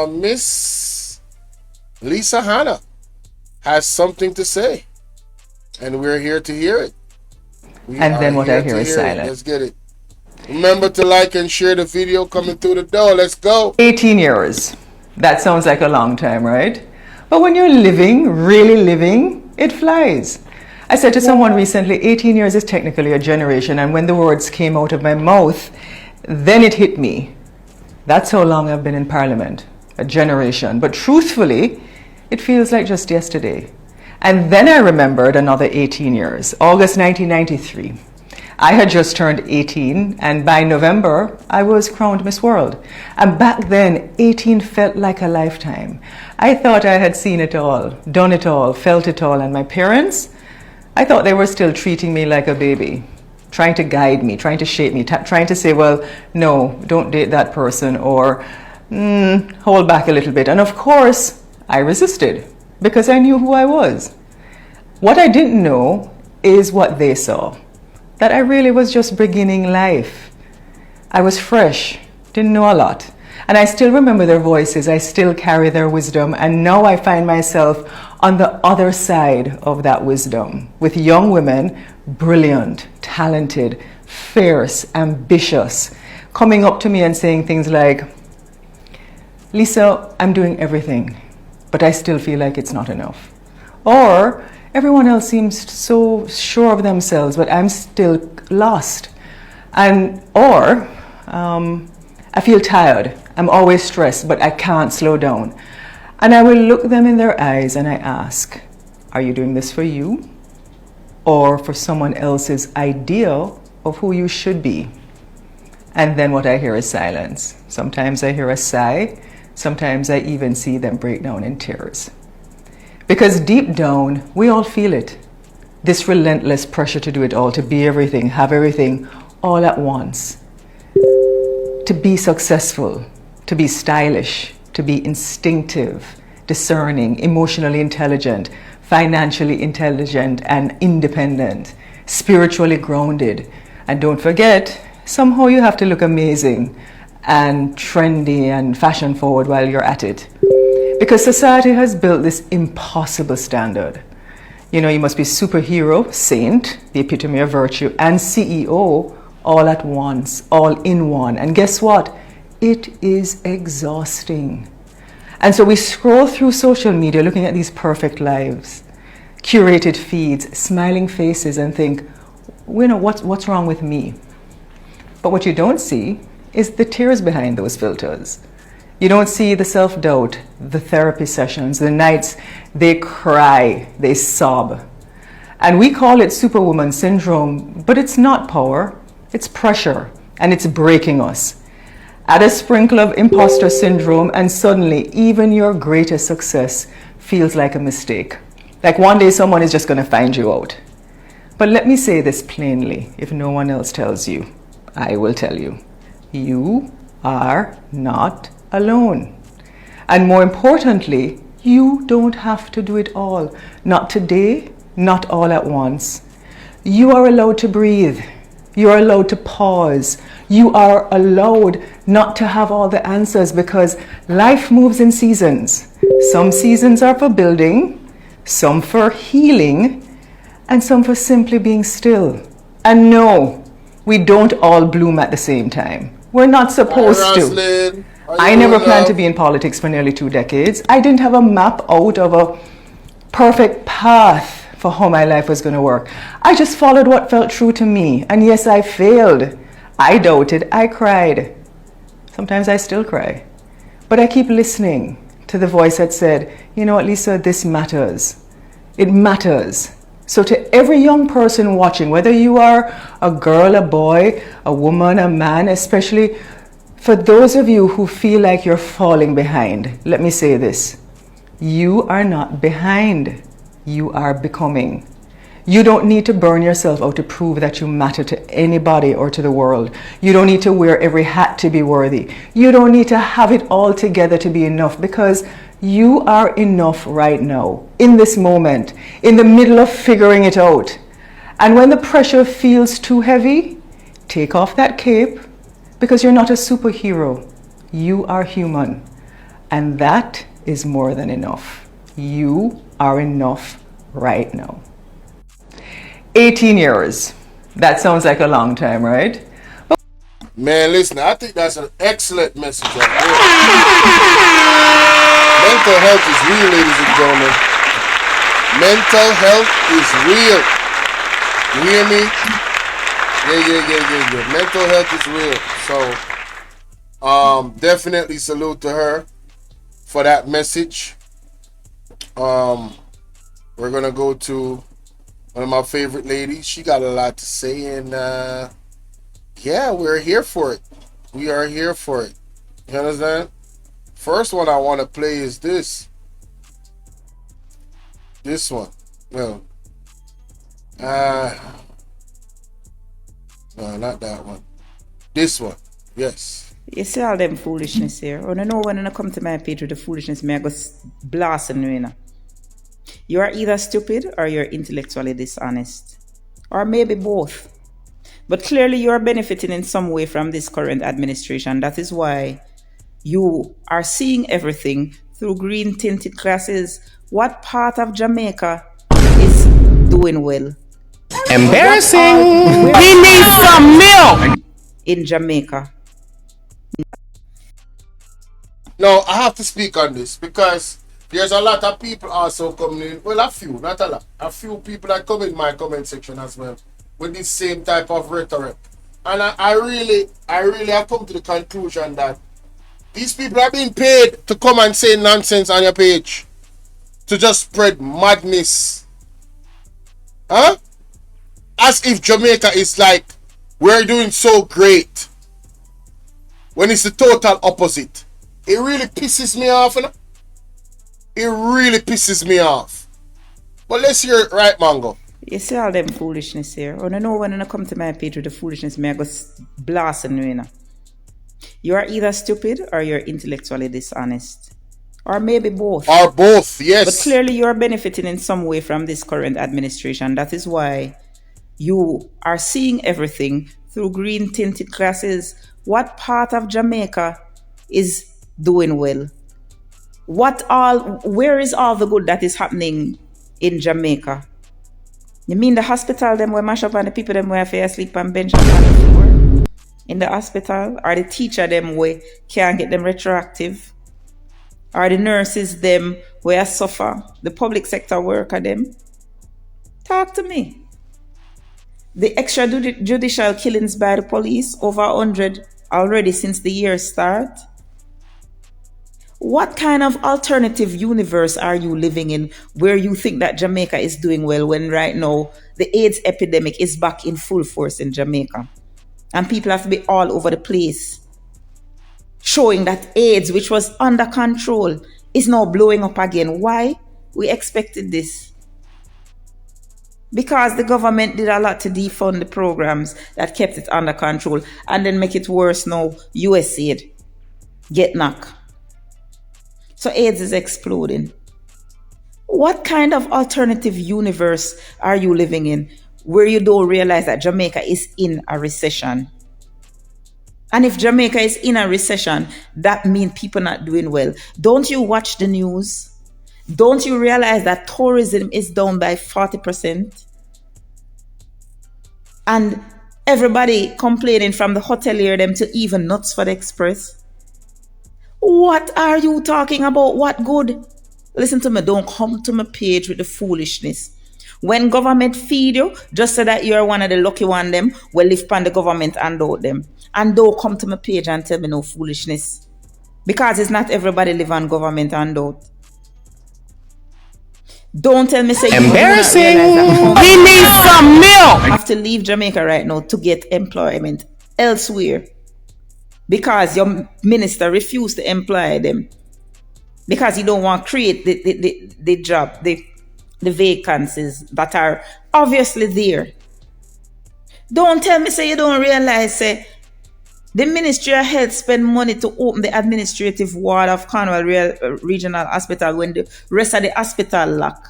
Miss Lisa Hanna has something to say, and we're here to hear it. We And are then what I here hear to is hear it. silent. Let's get it. Remember to like and share the video coming through the door. Let's go. 18 years. That sounds like a long time, right? But when you're living, really living, it flies. I said to someone recently, 18 years is technically a generation. And when the words came out of my mouth, then it hit me. That's how long I've been in Parliament, a generation. But truthfully, it feels like just yesterday. And then I remembered another 18 years, August 1993. I had just turned 18, and by November, I was crowned Miss World. And back then, 18 felt like a lifetime. I thought I had seen it all, done it all, felt it all, and my parents, I thought they were still treating me like a baby, trying to guide me, trying to shape me, trying to say, well, no, don't date that person, or hold back a little bit. And of course, I resisted because I knew who I was. What I didn't know is what they saw, that I really was just beginning life. I was fresh, didn't know a lot. And I still remember their voices, I still carry their wisdom, and now I find myself on the other side of that wisdom, with young women, brilliant, talented, fierce, ambitious, coming up to me and saying things like, Lisa, I'm doing everything, but I still feel like it's not enough. Or, everyone else seems so sure of themselves, but I'm still lost. Or, I feel tired. I'm always stressed, but I can't slow down. And I will look them in their eyes and I ask, are you doing this for you? Or for someone else's idea of who you should be? And then what I hear is silence. Sometimes I hear a sigh. Sometimes I even see them break down in tears. Because deep down, we all feel it. This relentless pressure to do it all, to be everything, have everything all at once. To be successful, to be stylish, to be instinctive, discerning, emotionally intelligent, financially intelligent and independent, spiritually grounded. And don't forget, somehow you have to look amazing and trendy and fashion forward while you're at it. Because society has built this impossible standard. You know, you must be superhero, saint, the epitome of virtue, and CEO all at once, all in one. And guess what? It is exhausting. And so we scroll through social media looking at these perfect lives, curated feeds, smiling faces, and think, you know, what's wrong with me? But what you don't see is the tears behind those filters. You don't see the self-doubt, the therapy sessions, the nights they cry, they sob. And we call it superwoman syndrome, but it's not power, it's pressure, and it's breaking us. Add a sprinkle of imposter syndrome, and suddenly even your greatest success feels like a mistake. Like one day someone is just going to find you out. But let me say this plainly, if no one else tells you, I will tell you. You are not alone. And more importantly, you don't have to do it all. Not today, not all at once. You are allowed to breathe. You are allowed to pause. You are allowed not to have all the answers, because life moves in seasons. Some seasons are for building, some for healing, and some for simply being still. And no, we don't all bloom at the same time. We're not supposed to. I never planned to be in politics for nearly 2 decades. I didn't have a map out of a perfect path for how my life was going to work. I just followed what felt true to me. And yes, I failed. I doubted. I cried. Sometimes I still cry. But I keep listening to the voice that said, you know what, Lisa, this matters. It matters. So to every young person watching, whether you are a girl, a boy, a woman, a man, especially for those of you who feel like you're falling behind, let me say this. You are not behind. You are becoming. You don't need to burn yourself out to prove that you matter to anybody or to the world. You don't need to wear every hat to be worthy. You don't need to have it all together to be enough, because you are enough right now, in this moment, in the middle of figuring it out. And when the pressure feels too heavy, take off that cape, because you're not a superhero. You are human. And that is more than enough. You are enough right now. 18 years. That sounds like a long time, right? Man, listen, I think that's an excellent message right there. Mental health is real, ladies and gentlemen. Mental health is real. You hear me? Yeah. Mental health is real. So, definitely salute to her for that message. We're gonna go to one of my favorite ladies. She got a lot to say, and yeah, we're here for it. We are here for it. You understand? First one I want to play is this. This one. No, not that one. This one. Yes. You see all them foolishness here. When I know when I come to my page with the foolishness, me I go blast and you know. You are either stupid or you're intellectually dishonest. Or maybe both. But clearly you are benefiting in some way from this current administration. That is why you are seeing everything through green tinted glasses. What part of Jamaica is doing well? Embarrassing. We need some milk in Jamaica. No, I have to speak on this because there's a lot of people also coming in. Well, a few, not a lot. A few people that come in my comment section as well with this same type of rhetoric. And I really have come to the conclusion that these people are being paid to come and say nonsense on your page. To just spread madness. Huh? As if Jamaica is like, we're doing so great. When it's the total opposite. It really pisses me off. You know? It really pisses me off. But let's hear it right, Mango. You see all them foolishness here. When I know when I come to my page with the foolishness, me I go blast and you know. You are either stupid or you're intellectually dishonest. Or maybe both. Or both, yes. But clearly you are benefiting in some way from this current administration. That is why you are seeing everything through green tinted glasses. What part of Jamaica is doing well? Where is all the good that is happening in Jamaica? You mean the hospital them where mash up and the people them where fair sleep and bench up on the floor in the hospital? Or the teacher them where can't get them retroactive? Or the nurses them where suffer? The public sector worker them? Talk to me. The extrajudicial killings by the police, over 100 already since the year start. What kind of alternative universe are you living in where you think that Jamaica is doing well when right now the AIDS epidemic is back in full force in Jamaica? And people have to be all over the place showing that AIDS, which was under control, is now blowing up again. Why? We expected this. Because the government did a lot to defund the programs that kept it under control and then make it worse now. USAID get knocked. So AIDS is exploding. What kind of alternative universe are you living in where you don't realize that Jamaica is in a recession? And if Jamaica is in a recession, that means people not doing well. Don't you watch the news? Don't you realize that tourism is down by 40%? And everybody complaining from the hotelier them to even nuts for the express. What are you talking about? What good? Listen to me, don't come to my page with the foolishness. When government feed you, just so that you're one of the lucky one them, will live upon the government and out them. And don't come to my page and tell me no foolishness. Because it's not everybody live on government handout. Don't tell me say embarrassing. We need some milk. Have to leave Jamaica right now to get employment elsewhere. Because your minister refused to employ them. Because he don't want to create the job, the vacancies that are obviously there. Don't tell me say you don't realize say the Ministry of Health spend money to open the administrative ward of Cornwall Regional Hospital when the rest of the hospital lock.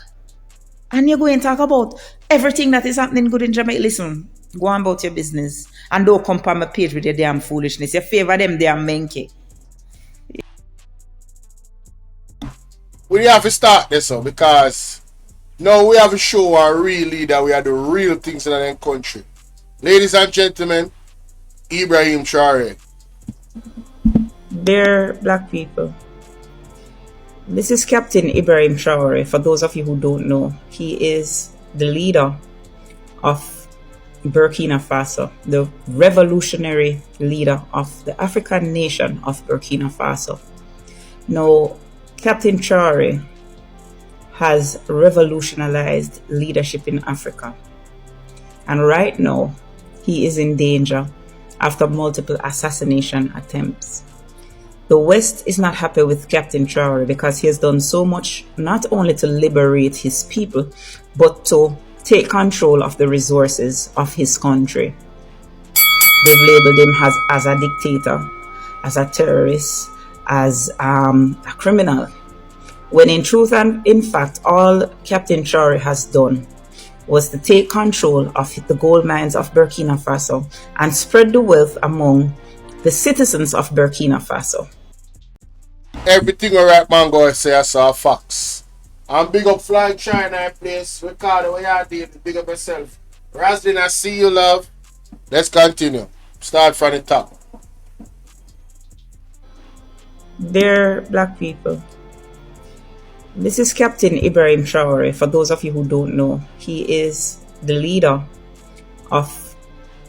And you're going to talk about everything that is happening good in Jamaica. Listen, go on about your business. And don't come on my page with your damn foolishness. You favor them damn menke. We have to start this up because now we have to show our real leader. We are the real things in our country. Ladies and gentlemen, Ibrahim Traoré. Dear black people, this is Captain Ibrahim Traoré. For those of you who don't know, he is the leader of Burkina Faso, the revolutionary leader of the African nation of Burkina Faso. Now, Captain Traoré has revolutionized leadership in Africa. And right now, he is in danger after multiple assassination attempts. The West is not happy with Captain Traoré because he has done so much not only to liberate his people, but to take control of the resources of his country. They've labeled him as a dictator, as a terrorist, as a criminal. When in truth and in fact, all Captain Traoré has done was to take control of the gold mines of Burkina Faso and spread the wealth among the citizens of Burkina Faso. Everything alright, man, go say I saw facts. And big up Fly China place. Ricardo, what you doing? Big up yourself. Raslin, I see you, love. Let's continue. Start from the top. Dear black people, this is Captain Ibrahim Traoré. For those of you who don't know, he is the leader of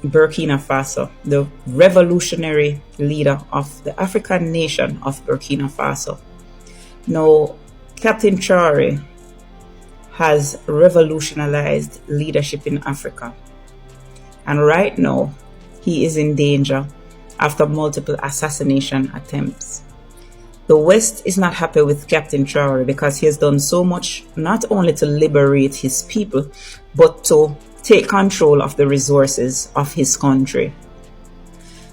Burkina Faso, the revolutionary leader of the African nation of Burkina Faso. Now, Captain Traoré has revolutionized leadership in Africa. And right now, he is in danger after multiple assassination attempts. The West is not happy with Captain Traoré because he has done so much not only to liberate his people, but to take control of the resources of his country.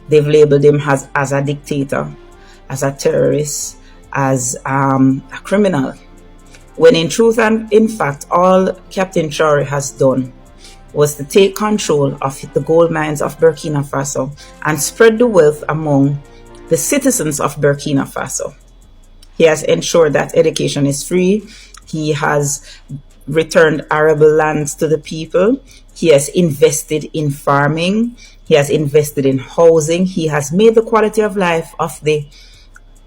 They've labeled him as a dictator, as a terrorist, as a criminal. When in truth and in fact, all Captain Traoré has done was to take control of the gold mines of Burkina Faso and spread the wealth among the citizens of Burkina Faso. He has ensured that education is free. He has returned arable lands to the people. He has invested in farming. He has invested in housing. He has made the quality of life of the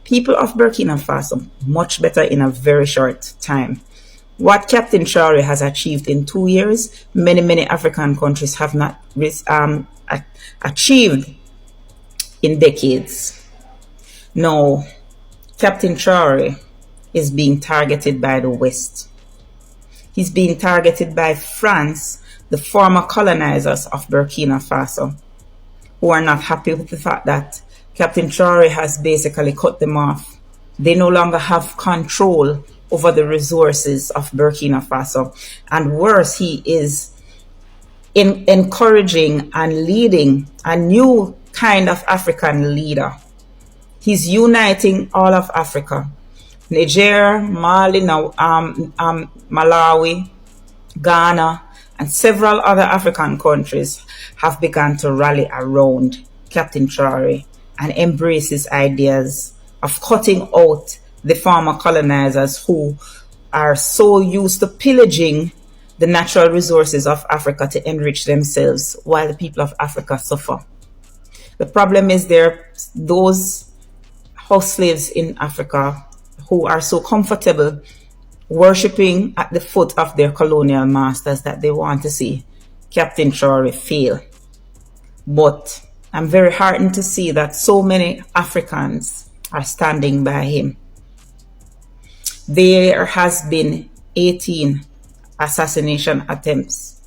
people of Burkina Faso much better in a very short time. What Captain Traoré has achieved in 2 years, many African countries have not achieved in decades. Now, Captain Traoré is being targeted by the West. He's being targeted by France, the former colonizers of Burkina Faso, who are not happy with the fact that Captain Traoré has basically cut them off. They no longer have control over the resources of Burkina Faso. And worse, he is encouraging and leading a new kind of African leader. He's uniting all of Africa. Niger, Mali, Malawi, Ghana, and several other African countries have begun to rally around Captain Traoré and embrace his ideas of cutting out the former colonizers who are so used to pillaging the natural resources of Africa to enrich themselves while the people of Africa suffer. The problem is those house slaves in Africa who are so comfortable worshipping at the foot of their colonial masters that they want to see Captain Traoré fail. But I'm very heartened to see that so many Africans are standing by him. There has been 18 assassination attempts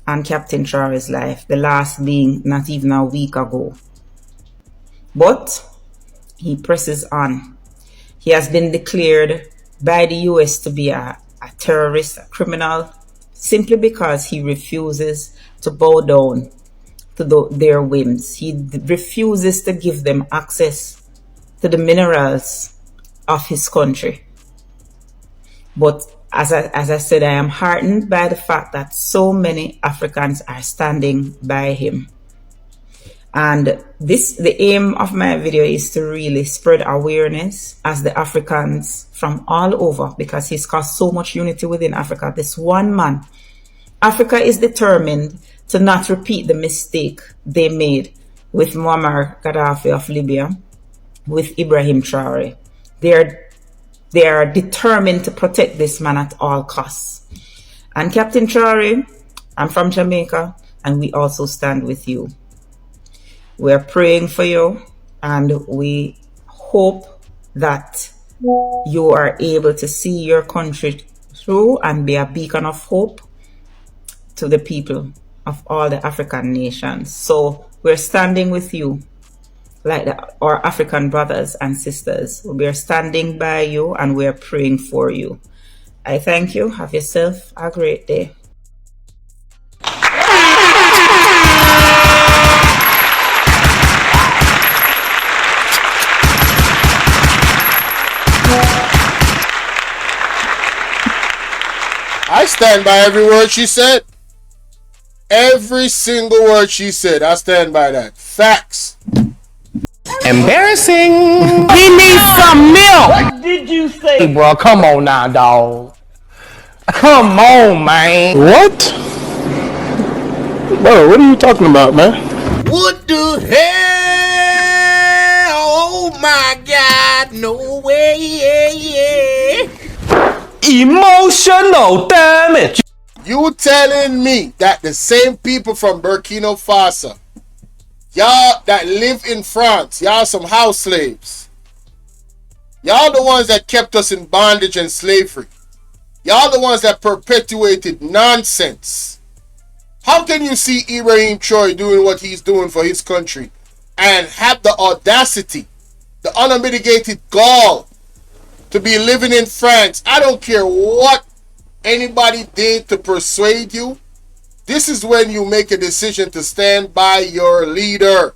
on Captain Traoré's life, the last being not even a week ago. But he presses on. He has been declared by the US to be a terrorist, a criminal, simply because he refuses to bow down to their whims. He refuses to give them access to the minerals of his country. But as I said, I am heartened by the fact that so many Africans are standing by him. And the aim of my video is to really spread awareness as the Africans from all over, because he's caused so much unity within Africa. This one man, Africa is determined to not repeat the mistake they made with Muammar Gaddafi of Libya, with Ibrahim Traoré. They are determined to protect this man at all costs. And Captain Traoré, I'm from Jamaica, and we also stand with you. We're praying for you, and we hope that you are able to see your country through and be a beacon of hope to the people of all the African nations. So we're standing with you, like our African brothers and sisters. We're standing by you, and we're praying for you. I thank you. Have yourself a great day. I stand by every word she said. Every single word she said, I stand by that. Facts. Embarrassing. He needs some milk. What did you say? Hey, bro, come on now, dog. Come on, man. What? Bro, what are you talking about, man? What the hell? Oh my God, no way. Emotional damage. You telling me that the same people from Burkina Faso, y'all that live in France, y'all some house slaves. Y'all the ones that kept us in bondage and slavery. Y'all the ones that perpetuated nonsense. How can you see Ibrahim Traoré doing what he's doing for his country and have the audacity, the unmitigated gall to be living in France? I don't care what anybody did to persuade you. This is when you make a decision to stand by your leader.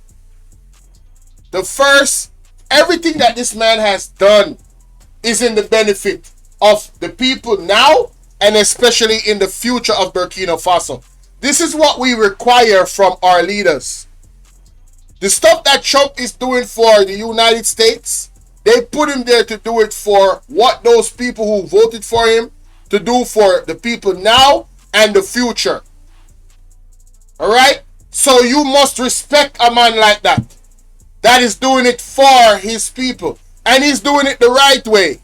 Everything that this man has done is in the benefit of the people now, and especially in the future of Burkina Faso. This is what we require from our leaders. The stuff that Trump is doing for the United States, they put him there to do it for what those people who voted for him to do for the people now and the future. Alright? So you must respect a man like that. That is doing it for his people. And he's doing it the right way.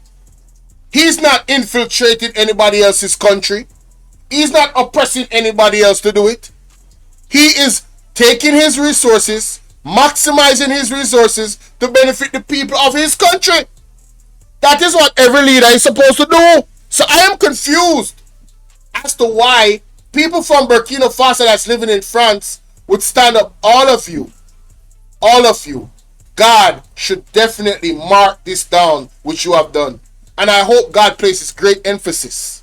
He's not infiltrating anybody else's country. He's not oppressing anybody else to do it. He is taking his resources, maximizing his resources to benefit the people of his country. That is what every leader is supposed to do. So I am confused as to why people from Burkina Faso that's living in France would stand up. All of you, God should definitely mark this down, which you have done. And I hope God places great emphasis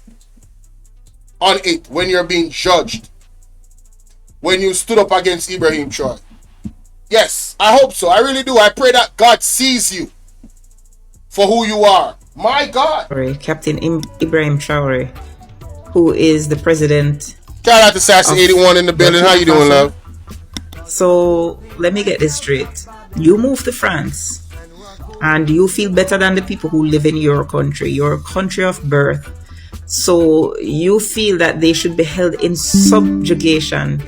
on it when you're being judged. When you stood up against Ibrahim Traoré. Yes, I hope so. I really do. I pray that God sees you for who you are. My God. Captain Ibrahim Traoré, who is the president. Shout out to Sassy 81 in the building. How you doing, love? So let me get this straight. You moved to France and you feel better than the people who live in your country of birth. So you feel that they should be held in subjugation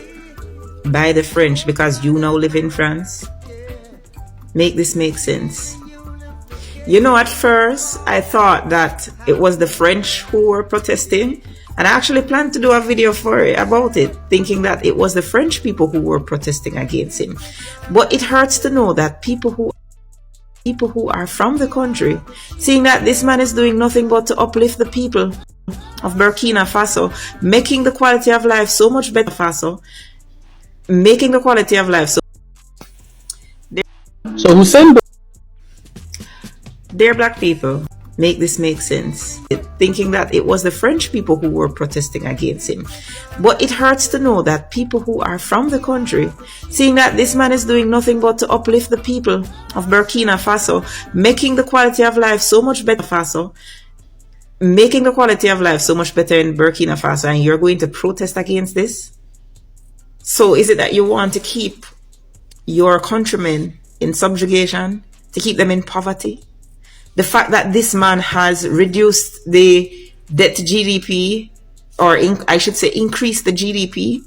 by the French because you now live in France? Make this make sense. You know, at first I thought that it was the French who were protesting, and I actually planned to do a video about it, thinking that it was the French people who were protesting against him. But it hurts to know that people who are from the country, seeing that this man is doing nothing but to uplift the people of Burkina Faso, making the quality of life so much better. Making the quality of life so Usain Bolt. Dear black people, make this make sense. Thinking that it was the French people who were protesting against him. But it hurts to know that people who are from the country, seeing that this man is doing nothing but to uplift the people of Burkina Faso, making the quality of life so much better making the quality of life so much better in Burkina Faso, and you're going to protest against this? So is it that you want to keep your countrymen in subjugation, to keep them in poverty. The fact that this man has reduced the debt to GDP, or I should say increased the GDP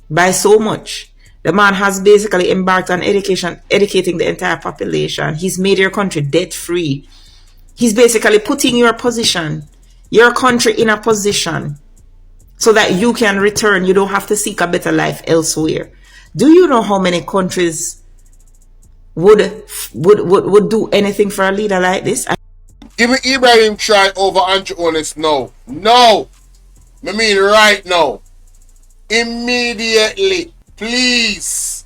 by so much. The man has basically embarked on educating the entire population. He's made your country debt free. He's basically putting your country in a position so that you can return. You don't have to seek a better life elsewhere. Do you know how many countries would do anything for a leader like this? Give me Ibrahim try over Andrew Honest. No. I mean right now. Immediately. Please.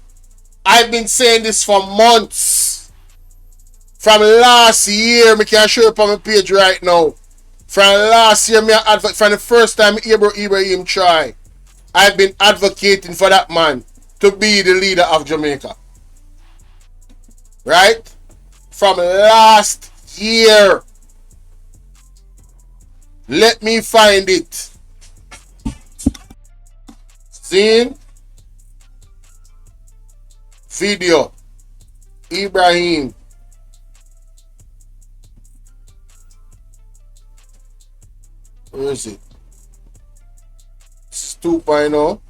I've been saying this for months. From last year, I can show you up on my page right now. From last year, from the first time Ibrahim try, I've been advocating for that man to be the leader of Jamaica. Right? From last year. Let me find it. Seen? Video. Ibrahim. Where is it? This is 2.0.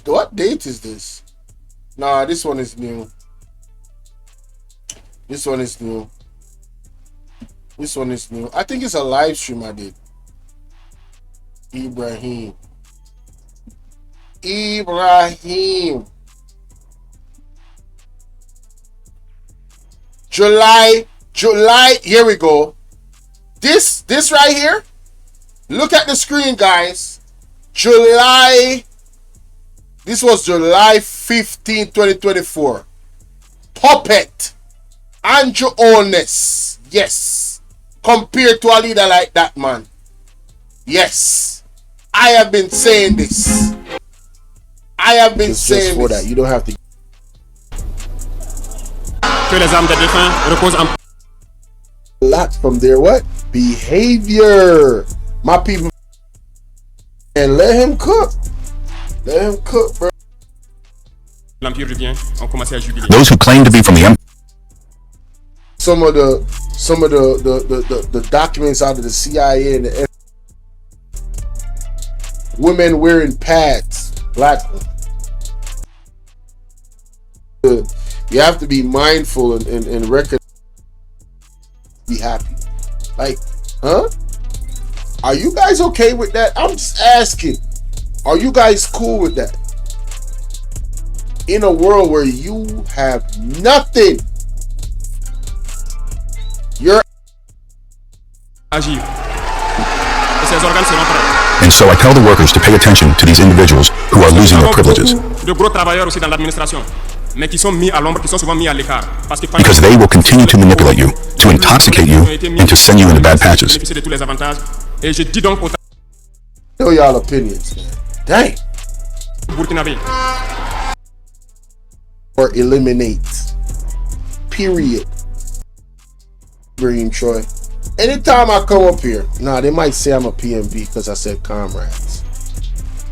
What date is this? Nah, this one is new. This one is new. I think it's a live stream I did. Ibrahim. July, here we go. This right here. Look at the screen, guys. This was July 15, 2024. Puppet. Andrew Honest. Yes. Compared to a leader like that, man. Yes. I have been saying this. Just for that. You don't have to. A lot from their what? Behavior. My people. And let him cook. Bro. Those who claim to be from the empire. Some of the documents out of the CIA and the women wearing pads, black women. You have to be mindful and recognize. Be happy. Like, huh? Are you guys okay with that? I'm just asking. Are you guys cool with that? In a world where you have nothing, you're And so I tell the workers to pay attention to these individuals who are losing their privileges. Because they will continue to manipulate you, to intoxicate you, and to send you into bad patches. Know y'all opinions, man. Dang. Or eliminate. Period. Ibrahim Troy. Anytime I come up here, they might say I'm a PMB because I said comrades.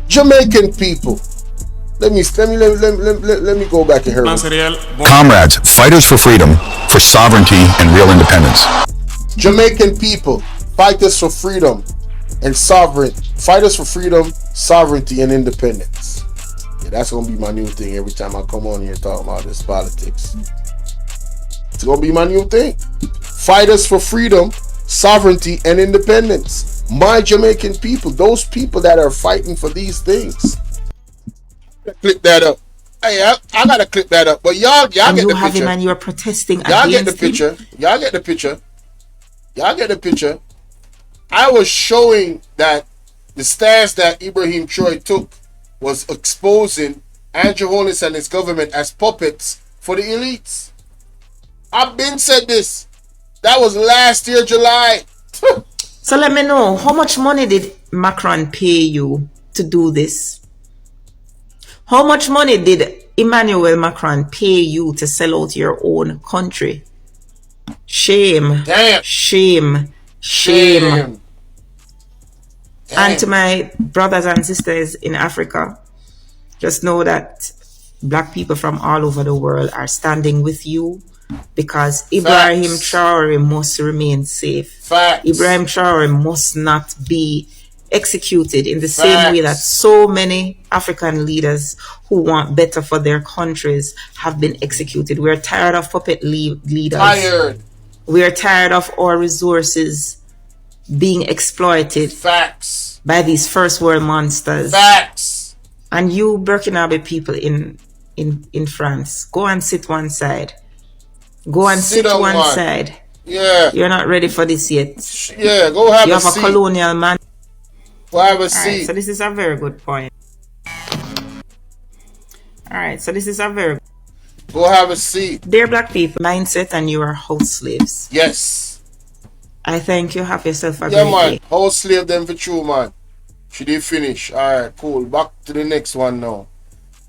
Jamaican people. Let me go back and hear it. Comrades, fighters for freedom, for sovereignty and real independence. Jamaican people, fighters for freedom and fighters for freedom, sovereignty and independence. Yeah, that's gonna be my new thing every time I come on here and talk about this politics. It's gonna be my new thing. Fighters for freedom, sovereignty and independence. My Jamaican people, those people that are fighting for these things. Clip that up. Hey, I gotta clip that up. But y'all get the picture. And you are protesting y'all get the picture. Y'all get the picture. I was showing that the stance that Ibrahim Troy took was exposing Andrew Honest and his government as puppets for the elites. I've been said this. That was last year, July. So let me know, how much money did Macron pay you to do this? How much money did Emmanuel Macron pay you to sell out your own country? Shame. Damn. Shame. Damn. And to my brothers and sisters in Africa, Just know that black people from all over the world are standing with you because Ibrahim Traoré must remain safe. Facts. Ibrahim Traoré must not be executed in the same way that so many African leaders who want better for their countries have been executed. We're tired of puppet leaders. Tired. We're tired of our resources being exploited. Facts. By these first world monsters. Facts. And you Burkinabe people in France, go and sit one side. Go and sit one side. Yeah. You're not ready for this yet. Yeah, go have a seat. You have a colonial man. Go have a seat. Right, so this is a very good point. Alright, so this is a very... Go have a seat. Dear black people, mindset and you are house slaves. Yes. I thank you. Have yourself a great man. day. House slave them for true, man. She did finish. Alright, cool. Back to the next one now.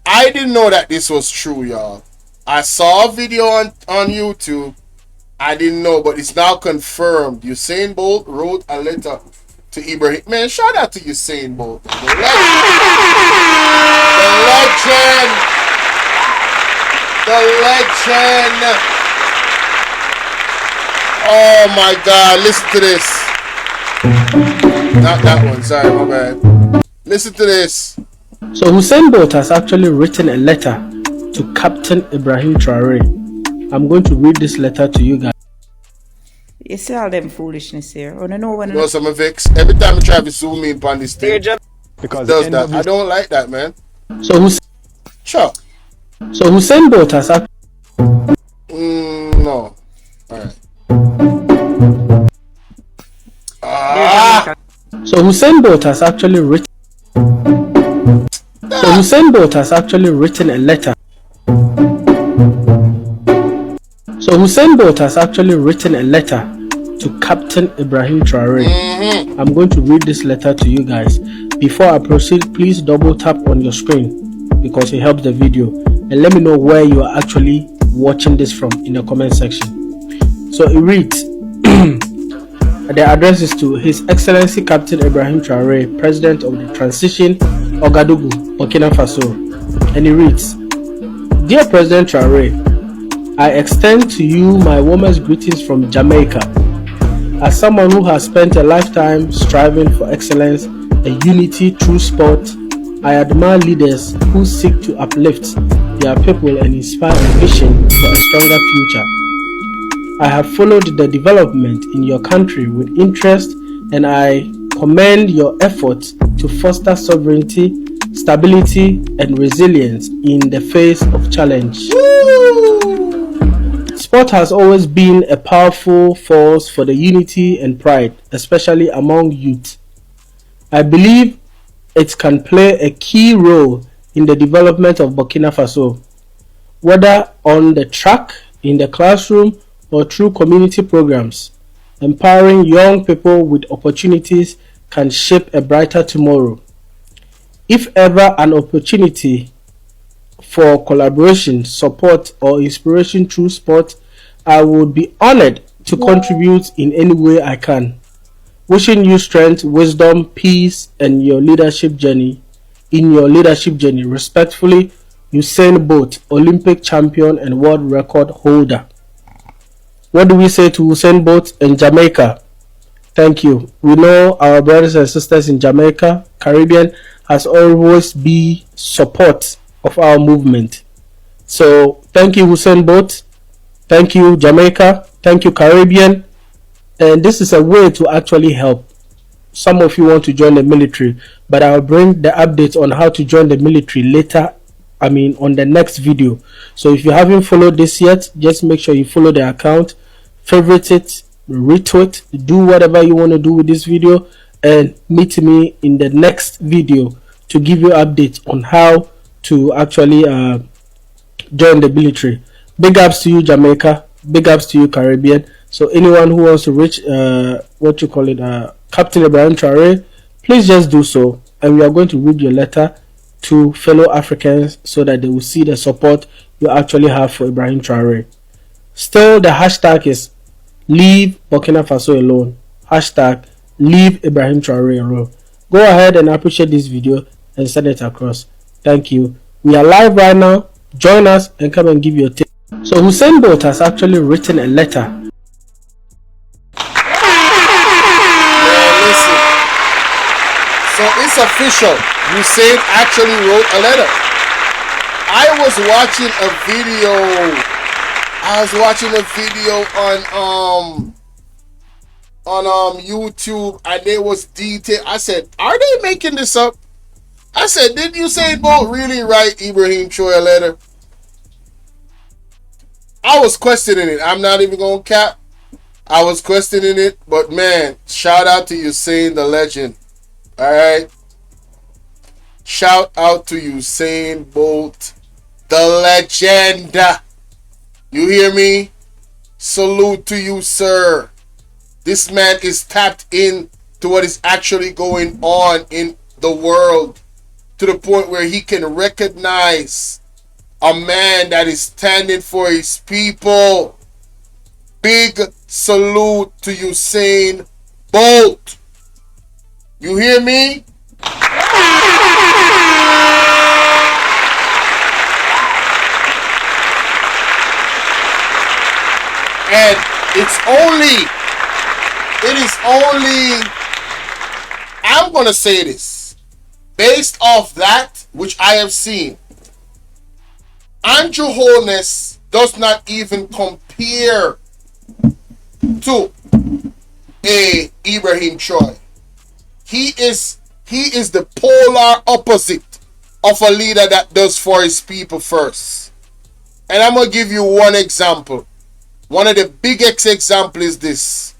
I didn't know that this was true, y'all. I saw a video on YouTube. I didn't know, but it's now confirmed. Usain Bolt wrote a letter to Ibrahim. Man, shout out to Usain Bolt. The legend. The legend. Oh my God, listen to this. Not that one, sorry, my bad. Listen to this. So Usain Bolt has actually written a letter to Captain Ibrahim Traoré. I'm going to read this letter to you guys. You see all them foolishness here. I don't know when... You know some vex. Every time I try to zoom in on this thing, because does that. I don't like that, man. So Usain... Sure. So Usain Bolt has actually... no. Alright. So Usain Bolt has actually written... So Usain Bolt has actually written a letter. So Usain Bolt has actually written a letter to Captain Ibrahim Traoré. I'm going to read this letter to you guys. Before I proceed, please double tap on your screen because it helps the video. And let me know where you are actually watching this from in the comment section. So it reads, the address is to His Excellency Captain Ibrahim Traoré, President of the Transition, Ouagadougou, Burkina Faso. And it reads, Dear President Traoré, I extend to you my warmest greetings from Jamaica. As someone who has spent a lifetime striving for excellence and unity through sport, I admire leaders who seek to uplift their people and inspire a vision for a stronger future. I have followed the development in your country with interest, and I commend your efforts to foster sovereignty, stability, and resilience in the face of challenge. Sport has always been a powerful force for the unity and pride, especially among youth. I believe it can play a key role in the development of Burkina Faso, whether on the track, in the classroom, or through community programs. Empowering young people with opportunities can shape a brighter tomorrow. If ever an opportunity for collaboration, support, or inspiration through sport, I would be honored to contribute in any way I can. Wishing you strength, wisdom, peace, and your leadership journey. In your leadership journey, respectfully, Usain Bolt, Olympic champion and world record holder. What do we say to Usain Bolt in Jamaica? Thank you. We know our brothers and sisters in Jamaica, Caribbean, has always been support of our movement. So thank you, Usain Bolt. Thank you, Jamaica. Thank you, Caribbean. And this is a way to actually help. Some of you want to join the military, but I'll bring the updates on how to join the military later. On the next video. So if you haven't followed this yet, just make sure you follow the account, favorite it, retweet, do whatever you want to do with this video, and meet me in the next video to give you updates on how to actually join the military. Big ups to you, Jamaica. Big ups to you, Caribbean. So anyone who wants to reach Captain Ibrahim Traoré, please just do so, and we are going to read your letter to fellow Africans so that they will see the support you actually have for Ibrahim Traoré. Still, the hashtag is Leave Burkina Faso Alone. Hashtag Leave Ibrahim Traoré Alone. Go ahead and appreciate this video and send it across. Thank you. We are live right now. Join us and come and give your take. So Usain Bolt has actually written a letter. Man, listen. So it's official. Usain actually wrote a letter. I was watching a video on YouTube, and there was detail. I said, are they making this up? I said, did Usain Bolt really write Ibrahim Traoré a letter? I was questioning it. I'm not even gonna cap. I was questioning it, but man, shout out to Usain the legend. All right, shout out to Usain Bolt the legend. You hear me? Salute to you, sir. This man is tapped in to what is actually going on in the world, to the point where he can recognize a man that is standing for his people. Big salute to Usain Bolt. You hear me? And I'm going to say this. Based off that, which I have seen, Andrew Holness does not even compare to a Ibrahim Traoré. He is the polar opposite of a leader that does for his people first. And I'm going to give you one example. One of the biggest examples is this.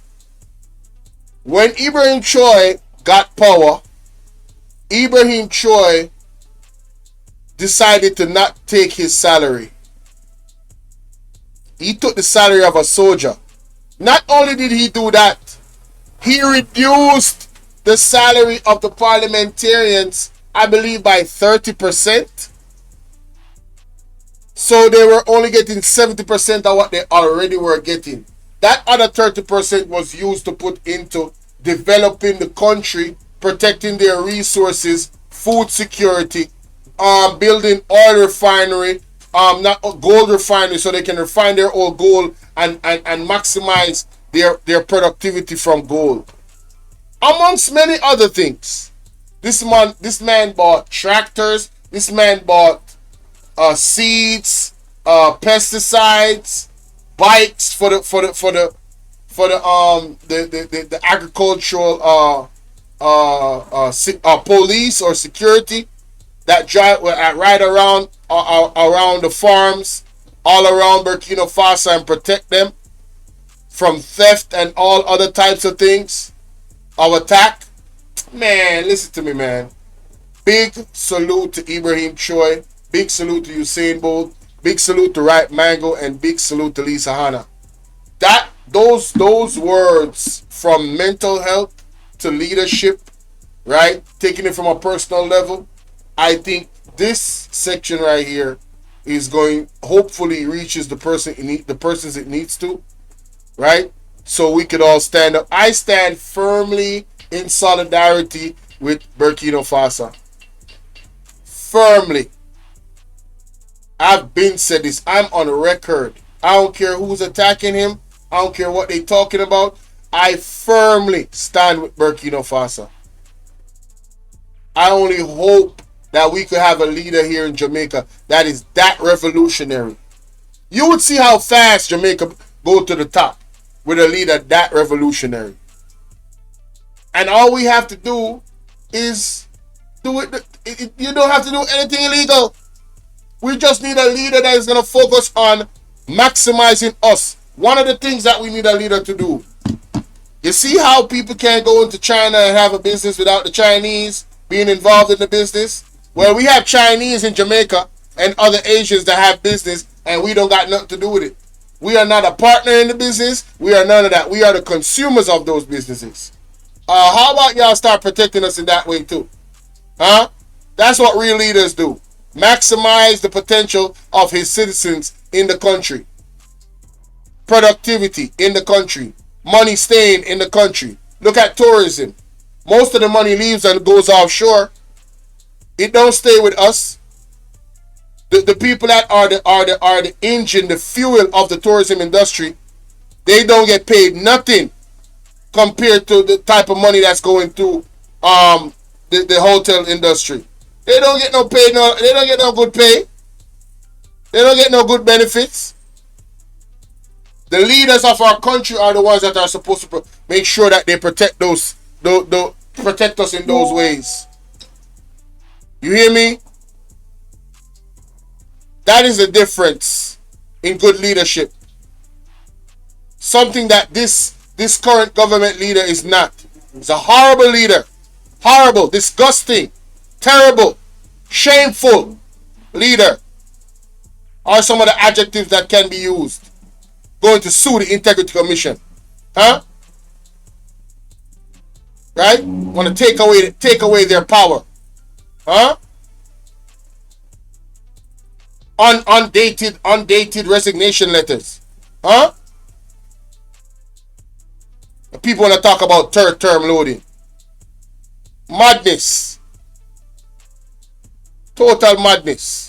When Ibrahim Traoré got power, Ibrahim Traoré decided to not take his salary. He took the salary of a soldier. Not only did he do that, he reduced the salary of the parliamentarians, I believe, by 30%. So they were only getting 70% of what they already were getting. That other 30% was used to put into developing the country, protecting their resources, food security, building oil refinery, not gold refinery, so they can refine their old gold and maximize their productivity from gold. Amongst many other things. This man bought tractors. This man bought seeds, pesticides, bikes for the agricultural police or security that drive right around the farms all around Burkina Faso and protect them from theft and all other types of things of attack. Man, listen to me, man. Big salute to Ibrahim Traoré. Big salute to Usain Bolt. Big salute to Ripe Mango, and big salute to Lisa Hanna. Those words, from mental health to leadership, right? Taking it from a personal level, I think this section right here is going, hopefully reaches the persons it needs to, right? So we could all stand up. I stand firmly in solidarity with Burkina Faso. Firmly. I've been said this. I'm on record. I don't care who's attacking him. I don't care what they're talking about. I firmly stand with Burkina Faso. I only hope that we could have a leader here in Jamaica that is that revolutionary. You would see how fast Jamaica go to the top with a leader that revolutionary. And all we have to do is do it. You don't have to do anything illegal. We just need a leader that is going to focus on maximizing us. One of the things that we need a leader to do. You see how people can't go into China and have a business without the Chinese being involved in the business? Well, we have Chinese in Jamaica and other Asians that have business, and we don't got nothing to do with it. We are not a partner in the business. We are none of that. We are the consumers of those businesses. How about y'all start protecting us in that way too? Huh? That's what real leaders do. Maximize the potential of his citizens in the country. Productivity in the country. Money staying in the country. Look at tourism. Most of the money leaves and goes offshore. It don't stay with us. The people that are the engine, the fuel of the tourism industry, they don't get paid nothing compared to the type of money that's going to the hotel industry. They don't get no pay, they don't get no good pay. They don't get no good benefits. The leaders of our country are the ones that are supposed to make sure that they protect protect us in those ways. You hear me? That is the difference in good leadership. Something that this current government leader is not. He's a horrible leader. Horrible, disgusting, terrible, shameful leader are some of the adjectives that can be used. Going to sue the Integrity Commission. Huh? Right? Want to take away their power. Huh? Undated resignation letters. Huh? People want to talk about third term loading. Madness. Total madness.